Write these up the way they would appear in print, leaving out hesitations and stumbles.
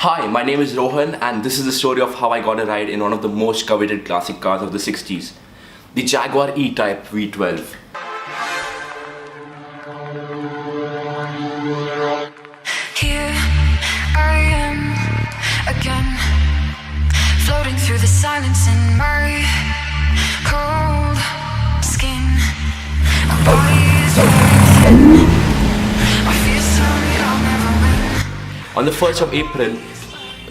Hi, my name is Rohan and this is the story of how I got a ride in one of the most coveted classic cars of the 60s, the Jaguar E Type V12. Here I am again, floating through the silence in my cold skin. My body is very thin. My fears tell me I'll never win. On the 1st of April,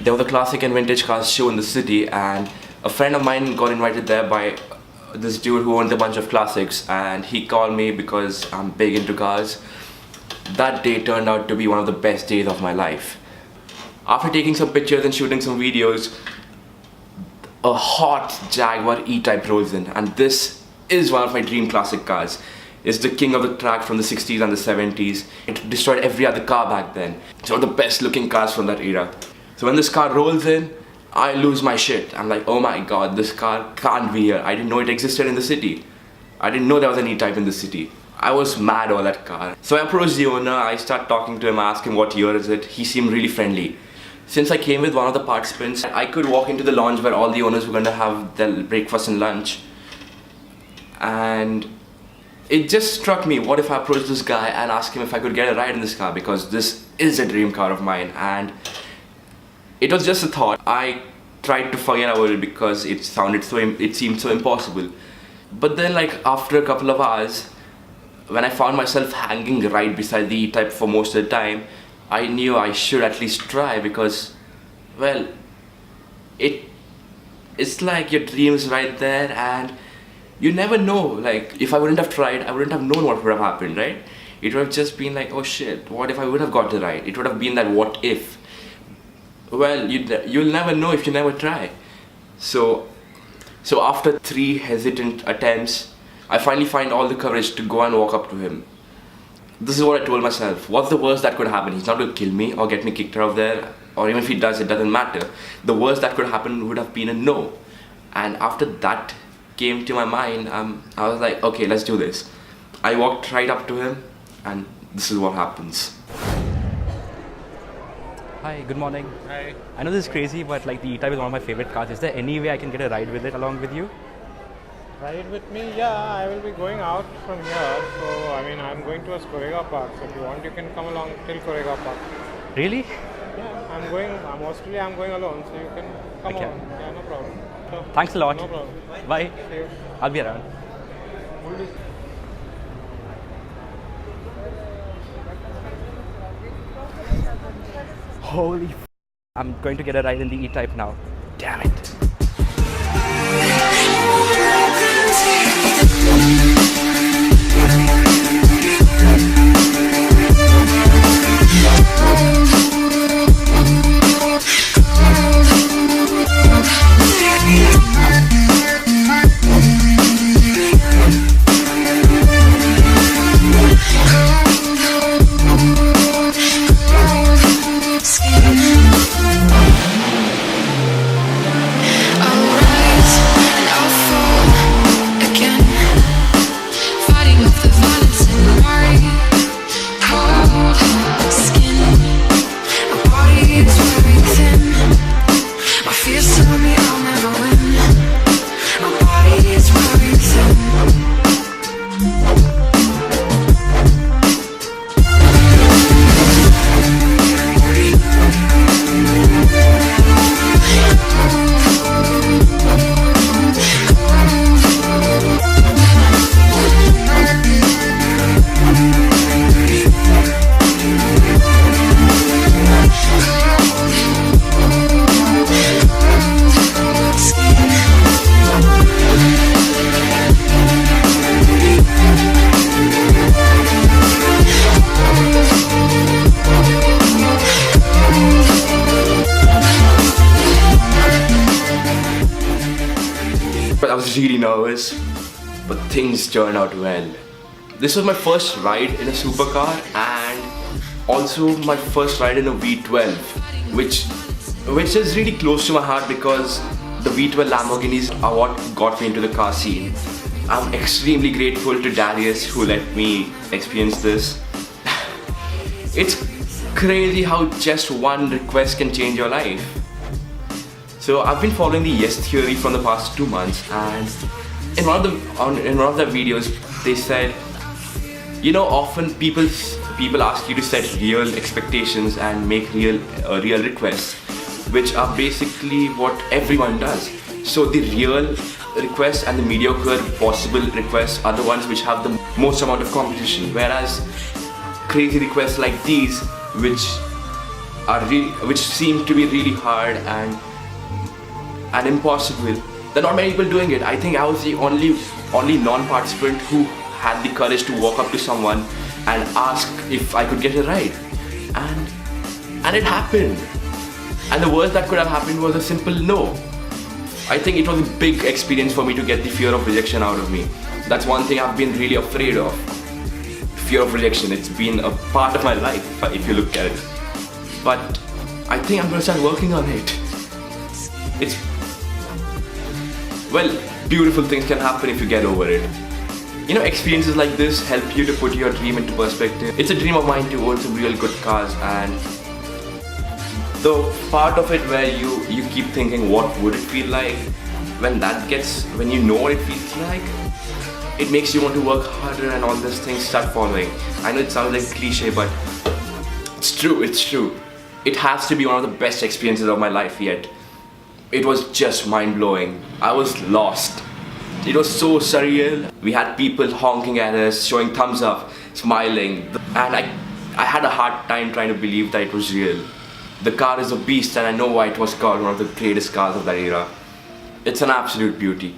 there was a classic and vintage cars show in the city, and a friend of mine got invited there by this dude who owned a bunch of classics, and he called me because I'm big into cars. That day turned out to be one of the best days of my life. After taking some pictures and shooting some videos, a hot Jaguar E Type rolls in, and this is one of my dream classic cars. It's the king of the track from the 60s and the 70s. It destroyed every other car back then. It's one of the best looking cars from that era. So when this car rolls in, I lose my shit. I'm like, oh my god, this car can't be here. I didn't know it existed in the city. I didn't know there was an E-Type in the city. I was mad over that car. So I approached the owner, I started talking to him, I asked him what year is it. He seemed really friendly. Since I came with one of the participants, I could walk into the lounge where all the owners were going to have their breakfast and lunch. And it just struck me, what if I approached this guy and asked him if I could get a ride in this car, because this is a dream car of mine. And it was just a thought. I tried to forget about it because it seemed so impossible. But then, like, after a couple of hours, when I found myself hanging right beside the E-Type for most of the time, I knew I should at least try, because, well, it's like your dream's right there, and you never know. Like, if I wouldn't have tried, I wouldn't have known what would have happened, right? It would have just been like, oh shit, what if I would have got the ride? It would have been that what if. Well, you'll never know if you never try. So after 3 hesitant attempts, I finally find all the courage to go and walk up to him. This is what I told myself. What's the worst that could happen? He's not going to kill me or get me kicked out of there, or even if he does, it doesn't matter. The worst that could happen would have been a no. And after that came to my mind, I was like, okay, let's do this. I walked right up to him, and this is what happens. Hi, good morning. Hi. I know this is crazy, but like the E-Type is one of my favorite cars. Is there any way I can get a ride with it along with you? Ride with me? Yeah, I will be going out from here. So, I mean, I'm going towards Korega Park. So, if you want, you can come along till Korega Park. Really? Yeah, mostly I'm going alone. So, you can come Okay. on. Yeah, no problem. So, Thanks a lot. no problem. Bye. See you. I'll be around. Holy f***. I'm going to get a ride in the E-Type now. Damn it. I was really nervous, but things turned out well. This was my first ride in a supercar, and also my first ride in a V12, which is really close to my heart because the V12 Lamborghinis are what got me into the car scene. I'm extremely grateful to Darius who let me experience this. It's crazy how just one request can change your life. So I've been following the yes theory from the past 2 months, and in one of the videos they said, you know, often people ask you to set real expectations and make real requests, which are basically what everyone does. So the real requests and the mediocre possible requests are the ones which have the most amount of competition, whereas crazy requests like these, which seem to be really hard and impossible, there are not many people doing it. I think I was the only non-participant who had the courage to walk up to someone and ask if I could get a ride, and it happened. And the worst that could have happened was a simple no. I think it was a big experience for me to get the fear of rejection out of me. That's one thing I've been really afraid of. Fear of rejection. It's been a part of my life, if you look at it. But I think I'm gonna start working on it. Beautiful things can happen if you get over it. You know, experiences like this help you to put your dream into perspective. It's a dream of mine to own some real good cars, and the part of it where you keep thinking what would it feel like, when you know what it feels like, it makes you want to work harder and all these things start following. I know it sounds like cliche, but it's true. It has to be one of the best experiences of my life yet. It was just mind-blowing. I was lost. It was so surreal. We had people honking at us, showing thumbs up, smiling, and I had a hard time trying to believe that it was real. The car is a beast, and I know why it was called one of the greatest cars of that era. It's an absolute beauty.